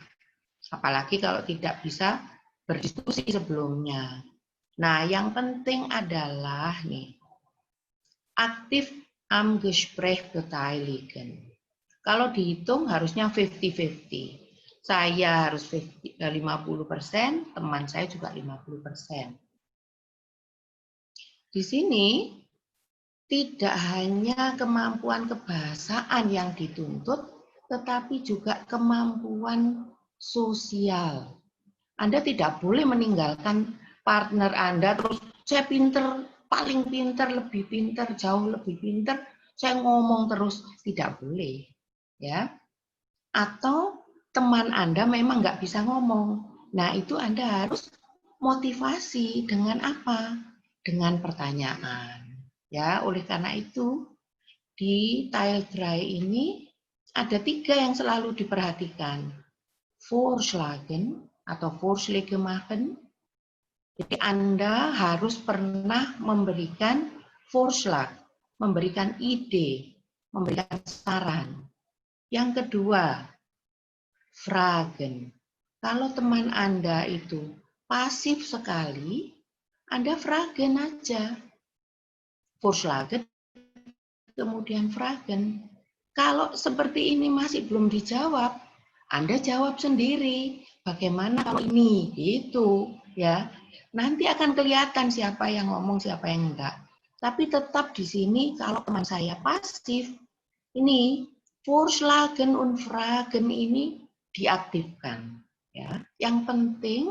Apalagi kalau tidak bisa berdiskusi sebelumnya. Nah, yang penting adalah nih, aktif am Gespräch beteiligen. Kalau dihitung harusnya 50-50. Saya harus 50%, teman saya juga 50%. Di sini tidak hanya kemampuan kebahasaan yang dituntut, tetapi juga kemampuan sosial. Anda tidak boleh meninggalkan partner Anda terus saya pinter, paling pinter, lebih pinter, jauh lebih pinter, saya ngomong terus, tidak boleh, ya. Atau teman Anda memang nggak bisa ngomong. Nah, itu Anda harus motivasi dengan apa? Dengan pertanyaan. Ya, oleh karena itu di Teil 3 ini ada 3 yang selalu diperhatikan. Vorschlagen atau Vorschläge machen. Jadi Anda harus pernah memberikan Vorschlag, memberikan ide, memberikan saran. Yang kedua, Fragen. Kalau teman Anda itu pasif sekali, Anda Fragen aja. Vorschlagen, kemudian Fragen. Kalau seperti ini masih belum dijawab, Anda jawab sendiri. Bagaimana kalau ini? Gitu, ya. Nanti akan kelihatan siapa yang ngomong, siapa yang enggak. Tapi tetap di sini kalau teman saya pasif, ini Vorschlagen und Fragen ini diaktifkan. Ya. Yang penting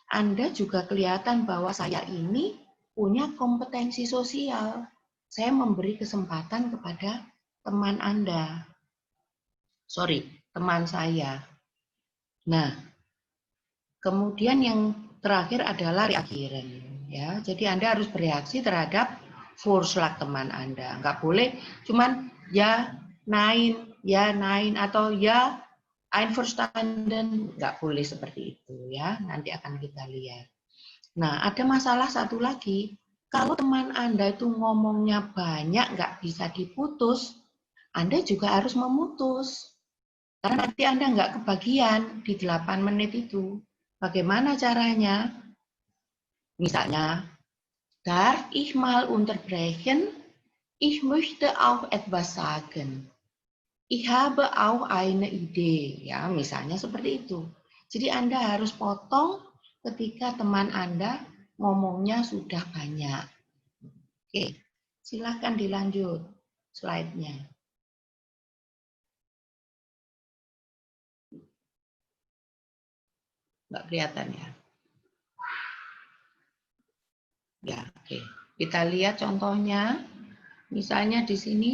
Anda juga kelihatan bahwa saya ini punya kompetensi sosial. Saya memberi kesempatan kepada teman Anda. Teman saya. Nah, kemudian yang terakhir adalah reagieren. Ya, jadi Anda harus bereaksi terhadap Vorschlag teman Anda. Enggak boleh cuman ya, nein, atau ya, einverstanden, nggak boleh seperti itu ya. Nanti akan kita lihat. Nah, ada masalah satu lagi. Kalau teman Anda itu ngomongnya banyak, nggak bisa diputus, Anda juga harus memutus. Karena nanti Anda nggak kebagian di 8 menit itu. Bagaimana caranya? Misalnya, darf ich mal unterbrechen? Ich möchte auch etwas sagen. Ich habe auch eine Idee, ya, misalnya seperti itu. Jadi Anda harus potong ketika teman Anda ngomongnya sudah banyak. Oke, silakan dilanjut slide-nya. Nggak kelihatan ya? Ya, oke. Kita lihat contohnya. Misalnya di sini.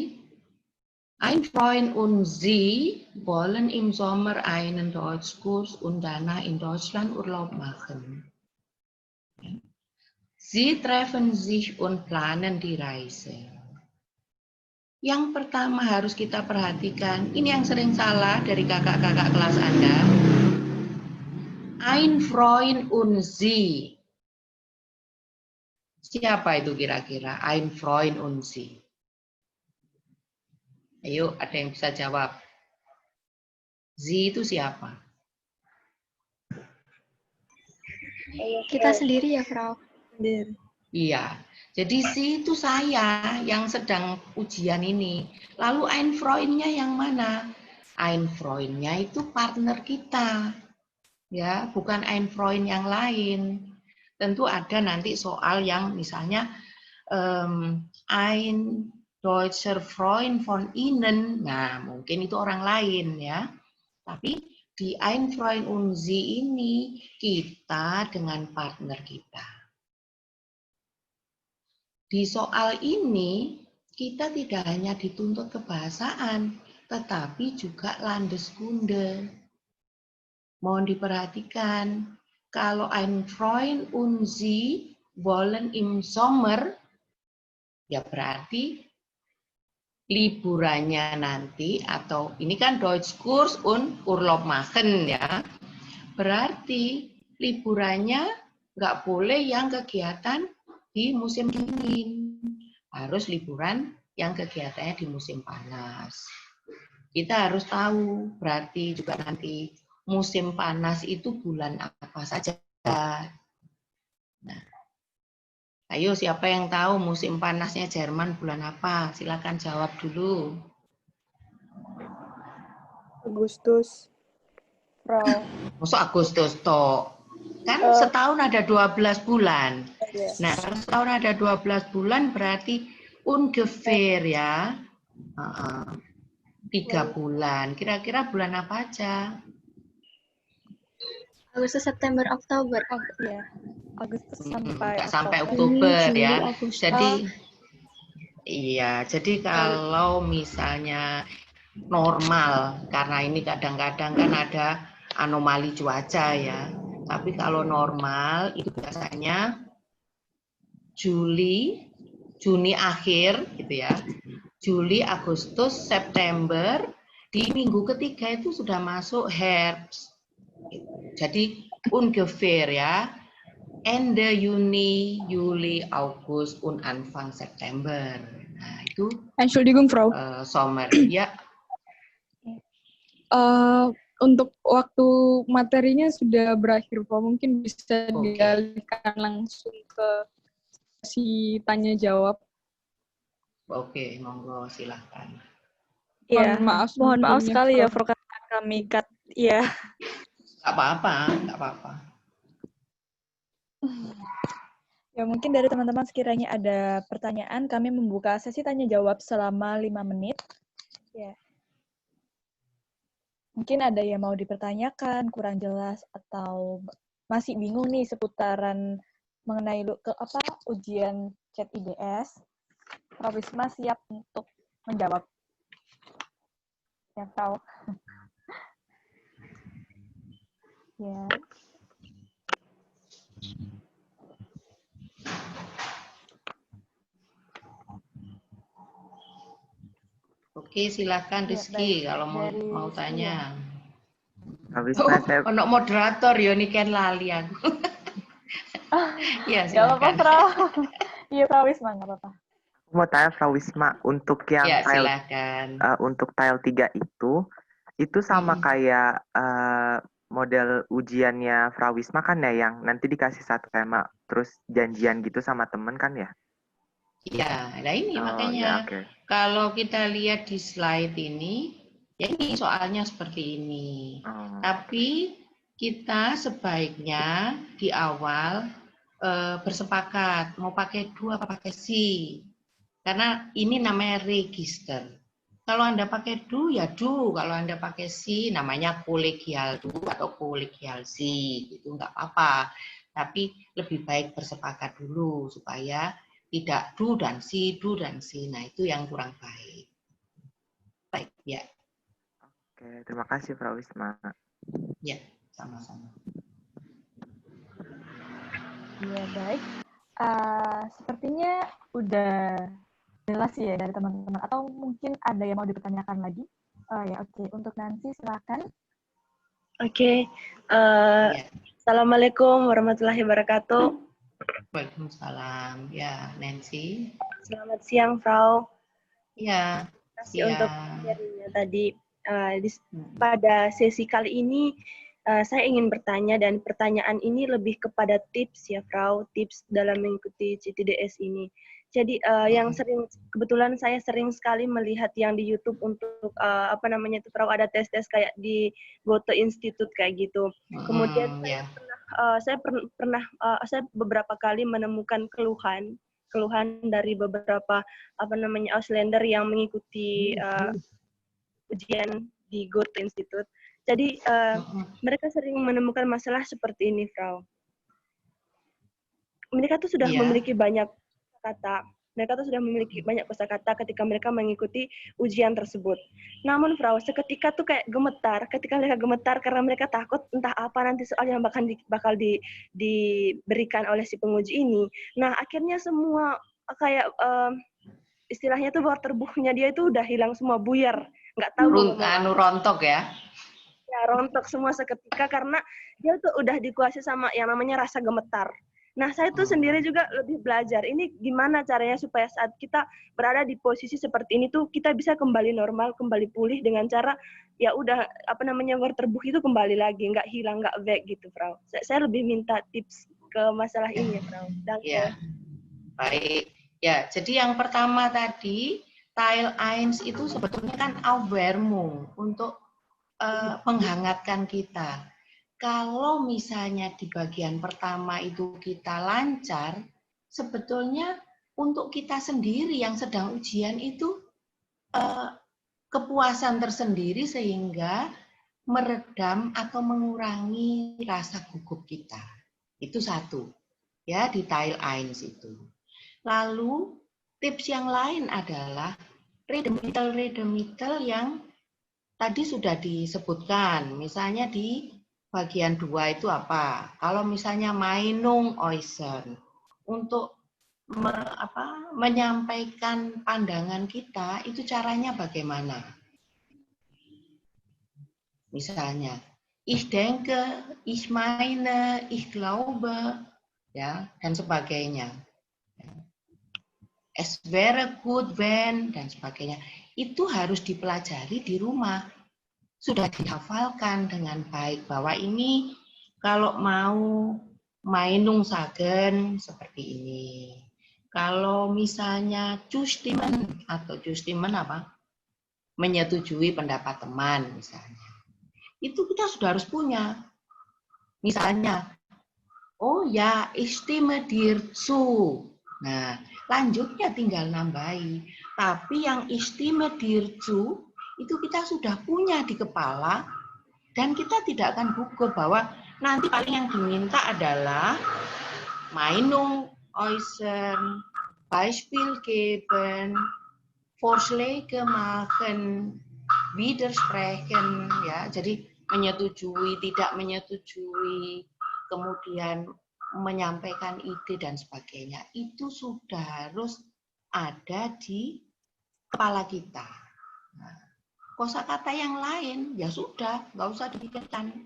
Ein Freund und Sie wollen im Sommer einen Deutschkurs und danach in Deutschland Urlaub machen. Sie treffen sich und planen die Reise. Yang pertama harus kita perhatikan, ini yang sering salah dari kakak-kakak kelas Anda. Ein Freund und Sie. Siapa itu kira-kira? Ein Freund und Sie. Ayo, ada yang bisa jawab. Z itu siapa? Kita sendiri ya, Frau. Iya. Jadi Z itu saya yang sedang ujian ini. Lalu ein Freund-nya yang mana? Ein Freund-nya itu partner kita. Ya, bukan ein Freund yang lain. Tentu ada nanti soal yang misalnya ein Deutscher Freund von Ihnen. Nah, mungkin itu orang lain ya. Tapi di Ein Freund und Sie ini kita dengan partner kita. Di soal ini kita tidak hanya dituntut kebahasaan, tetapi juga Landeskunde. Mohon diperhatikan, kalau Ein Freund und Sie wollen im Sommer, ya berarti liburannya nanti, atau ini kan Deutschkurs und Urlaub machen ya. Berarti liburannya nggak boleh yang kegiatan di musim dingin. Harus liburan yang kegiatannya di musim panas. Kita harus tahu, berarti juga nanti musim panas itu bulan apa saja. Nah, ayo siapa yang tahu musim panasnya Jerman bulan apa? Silakan jawab dulu. Agustus. Frau. Masuk Agustus toh. Kan setahun ada 12 bulan. Nah, kalau setahun ada 12 bulan berarti ungefähr ya. 3 bulan. Kira-kira bulan apa aja? Agustus, September, Oktober. Ya. Agustus Sampai Oktober ya. Agustus. Jadi iya, jadi kalau misalnya normal, karena ini kadang-kadang kan ada anomali cuaca ya. Tapi kalau normal itu biasanya Juni akhir gitu ya. Juli, Agustus, September, di minggu ketiga itu sudah masuk Herbst. Jadi ungefähr ya. Ende Juni, Juli, August und Anfang September. Nah, itu Entschuldigung, Frau. Sommer ya. Untuk waktu materinya sudah berakhir, Frau. Mungkin bisa dialihkan langsung ke si tanya jawab. Oke, monggo silahkan. Ya, mohon maaf sekali ya, Frau, kami cut ya. Nggak apa-apa, nggak apa-apa. Ya, mungkin dari teman-teman sekiranya ada pertanyaan, kami membuka sesi tanya jawab selama 5 menit. Ya. Mungkin ada yang mau dipertanyakan, kurang jelas, atau masih bingung nih seputaran mengenai ujian CET IDS. Frau Wisma siap untuk menjawab. Ya, Frau. Ya. Oke, silakan Rizky kalau mau tanya. Ono moderator ya ini kan lali aku. Ya, silakan. Gak apa-apa, Frau. Iya, Frau Wisma, nggak apa-apa. Aku mau tanya Frau Wisma, untuk yang ya, untuk tile 3 itu sama kayak model ujiannya Frau Wisma kan ya, yang nanti dikasih satu tema, terus janjian gitu sama temen kan ya? Iya, nah ini makanya kalau kita lihat di slide ini, ya ini soalnya seperti ini. Tapi kita sebaiknya di awal bersepakat mau pakai 2 apa pakai C. Karena ini namanya register. Kalau Anda pakai do ya do, kalau Anda pakai C namanya kolegial do atau kolegial C, gitu nggak apa-apa. Tapi lebih baik bersepakat dulu supaya tidak do dan C, do dan C. Nah, itu yang kurang baik. Baik, ya. Oke, terima kasih Frau Wisma. Ya, sama-sama. Ya, baik. Sepertinya udah jelas ya dari teman-teman. Atau mungkin ada yang mau dipertanyakan lagi? Ya, oke. Untuk Nancy, silakan. Oke. Assalamualaikum warahmatullahi wabarakatuh. Waalaikumsalam. Ya, Nancy. Selamat siang, Frau. Ya. Terima kasih untuk sharingnya tadi. Pada sesi kali ini, saya ingin bertanya, dan pertanyaan ini lebih kepada tips ya, Frau, tips dalam mengikuti CTDS ini. Jadi yang kebetulan saya sering sekali melihat yang di YouTube untuk Frau, ada tes-tes kayak di Goethe Institute kayak gitu. Kemudian saya beberapa kali menemukan keluhan keluhan dari beberapa Auslander yang mengikuti ujian di Goethe Institute. Jadi mereka sering menemukan masalah seperti ini, Frau. Mereka tuh sudah memiliki banyak kata. Mereka tuh sudah memiliki banyak kosakata ketika mereka mengikuti ujian tersebut. Namun, Frau, seketika tuh kayak gemetar. Ketika mereka gemetar karena mereka takut entah apa nanti soal yang bakal diberikan oleh si penguji ini. Nah, akhirnya semua kayak istilahnya tuh bawah terbuhnya dia itu udah hilang semua, buyar. Nggak tahu. Rontok ya? Ya, rontok semua seketika karena dia tuh udah dikuasai sama yang namanya rasa gemetar. Nah, saya tuh sendiri juga lebih belajar. Ini gimana caranya supaya saat kita berada di posisi seperti ini tuh kita bisa kembali normal, kembali pulih dengan cara ya udah terbuh itu kembali lagi, nggak hilang, nggak weg gitu, Frau. Saya lebih minta tips ke masalah ini, ya, Frau. Ya, baik. Ya, jadi yang pertama tadi Teil 1 itu sebetulnya kan Aufwärmung untuk menghangatkan kita. Kalau misalnya di bagian pertama itu kita lancar, sebetulnya untuk kita sendiri yang sedang ujian itu kepuasan tersendiri sehingga meredam atau mengurangi rasa gugup kita. Itu satu, ya di Teil 1 itu. Lalu tips yang lain adalah redemitel yang tadi sudah disebutkan, misalnya di bagian 2 itu apa? Kalau misalnya Meinung äußern, untuk menyampaikan pandangan kita, itu caranya bagaimana? Misalnya, ich denke, ich meine, ich glaube, ya, dan sebagainya. Es wäre gut wenn, dan sebagainya. Itu harus dipelajari di rumah. Sudah dihafalkan dengan baik bahwa ini kalau mau Meinung sagen seperti ini. Kalau misalnya zustimmen atau zustimmen menyetujui pendapat teman misalnya. Itu kita sudah harus punya. Misalnya, oh ya, ich stimme dir zu. Nah, lanjutnya tinggal nambahi. Tapi yang ich stimme dir zu itu kita sudah punya di kepala dan kita tidak akan gugup bahwa nanti paling yang diminta adalah Meinung äußern, Beispiel geben, Vorschläge machen, widersprechen, ya. Jadi menyetujui, tidak menyetujui, kemudian menyampaikan ide dan sebagainya. Itu sudah harus ada di kepala kita. Nah, kosakata yang lain ya sudah nggak usah dipikirkan,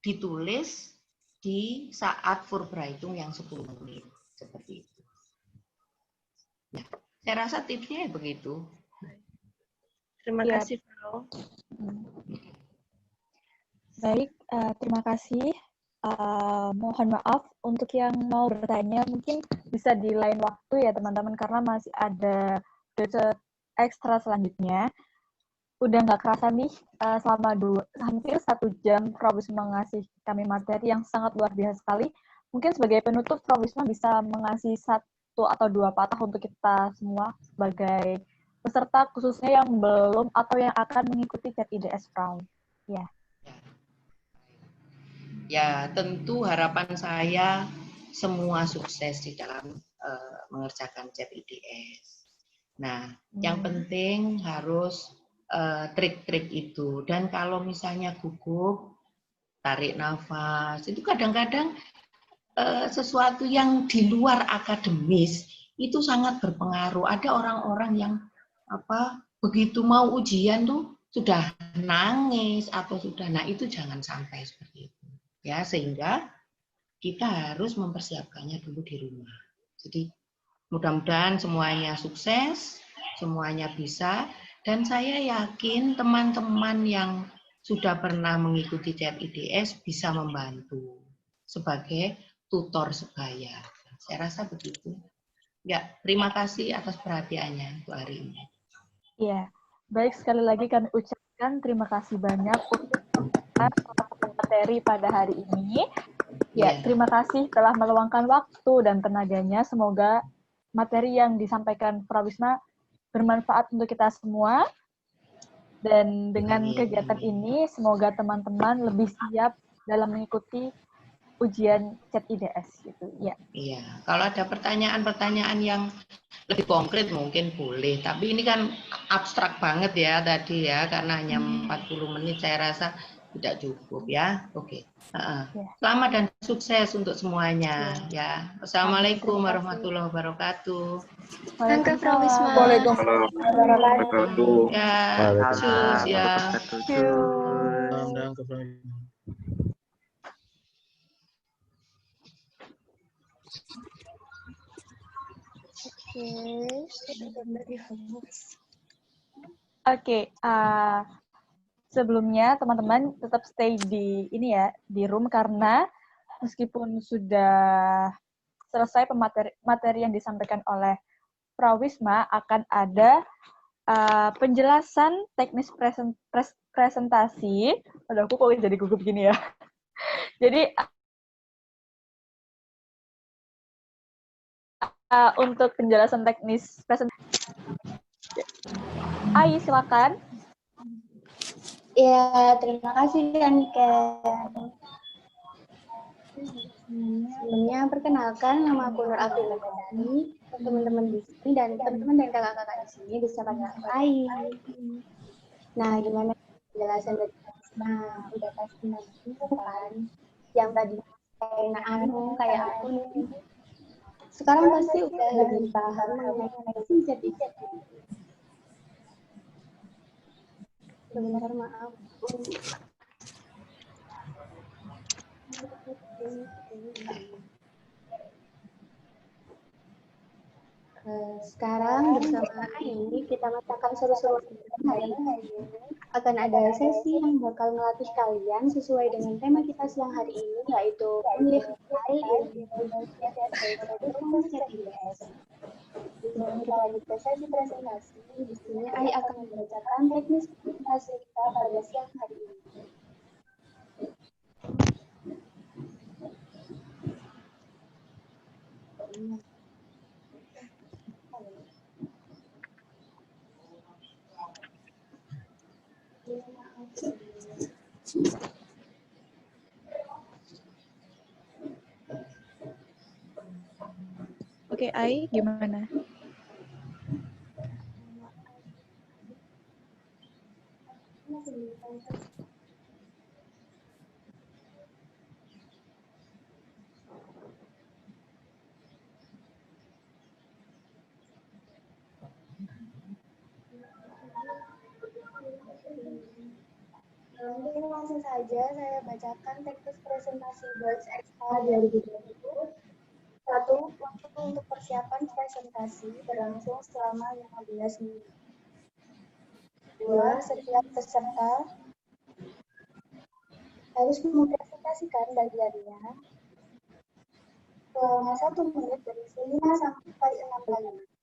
ditulis di saat Vorbereitung yang 10 menit seperti itu. Ya, saya rasa tipsnya begitu. Terima kasih, Frau. Baik, terima kasih. Mohon maaf untuk yang mau bertanya mungkin bisa di lain waktu ya teman-teman karena masih ada ekstra selanjutnya. Udah nggak kerasa nih selama hampir 1 jam Frau Wisma mengasih kami materi yang sangat luar biasa sekali. Mungkin sebagai penutup Frau Wisma bisa mengasih 1 atau 2 patah untuk kita semua sebagai peserta khususnya yang belum atau yang akan mengikuti CET-IDS Frau. Ya. Ya, tentu harapan saya semua sukses di dalam mengerjakan CET-IDS. Nah, yang penting harus trik-trik itu. Dan kalau misalnya gugup, tarik nafas, itu kadang-kadang sesuatu yang di luar akademis itu sangat berpengaruh. Ada orang-orang yang begitu mau ujian tuh sudah nangis atau sudah, nah itu jangan sampai seperti itu. Ya, sehingga kita harus mempersiapkannya dulu di rumah. Jadi mudah-mudahan semuanya sukses, semuanya bisa, dan saya yakin teman-teman yang sudah pernah mengikuti CET-IDS bisa membantu sebagai tutor sebaya. Saya rasa begitu. Ya, terima kasih atas perhatiannya untuk hari ini. Iya, baik sekali lagi kami ucapkan terima kasih banyak untuk materi pada hari ini. Ya, Iya. terima kasih telah meluangkan waktu dan tenaganya. Semoga materi yang disampaikan Prawisma bermanfaat untuk kita semua. Dan dengan kegiatan ini, semoga teman-teman lebih siap dalam mengikuti ujian CET-IDS gitu. Ya. Iya, kalau ada pertanyaan-pertanyaan yang lebih konkret mungkin boleh, tapi ini kan abstrak banget ya tadi ya, karena hanya 40 menit saya rasa tidak cukup ya. Oke. Selamat dan sukses untuk semuanya ya. Wassalamualaikum warahmatullahi wabarakatuh. Angga Prawisma. Waalaikumsalam. Ya, sus ya. Oke, sebelumnya teman-teman tetap stay di ini ya, di room karena meskipun sudah selesai materi yang disampaikan oleh Prawisma, akan ada penjelasan teknis presentasi. Aduh, aku kok jadi gugup gini ya. Jadi untuk penjelasan teknis presentasi, Ai, silakan. Ya, terima kasih Anke. Sebelumnya perkenalkan, nama aku Nur Afrila Kodari. Teman-teman di sini dan teman-teman dan kakak-kakak di sini bisa panggil aku Ai. Nah, gimana penjelasan dari Nah, udah pasti nanti kan yang tadi kayak aku nih. Sekarang pasti udah lebih paham mengenai CET-IDS. Sebentar, maaf. Sekarang bersama ini kita melakukan seru-seru hari ini. Akan ada sesi yang bakal melatih kalian sesuai dengan tema kita siang hari ini, yaitu Unliv CET-IDS. Sebelum kita lanjut ke sesi presentasi, di sini Ai akan membacakan teknis presentasi kita pada siang hari ini. Oke, Ai, gimana? Mungkin langsung saja saya bacakan teknis presentasi Boards Extra 2020. 1. Waktu untuk persiapan presentasi berlangsung selama 15 menit. 2. Setiap peserta harus mempresentasikan bagiannya selama 1 menit berisi 5 sampai 6 kalimat.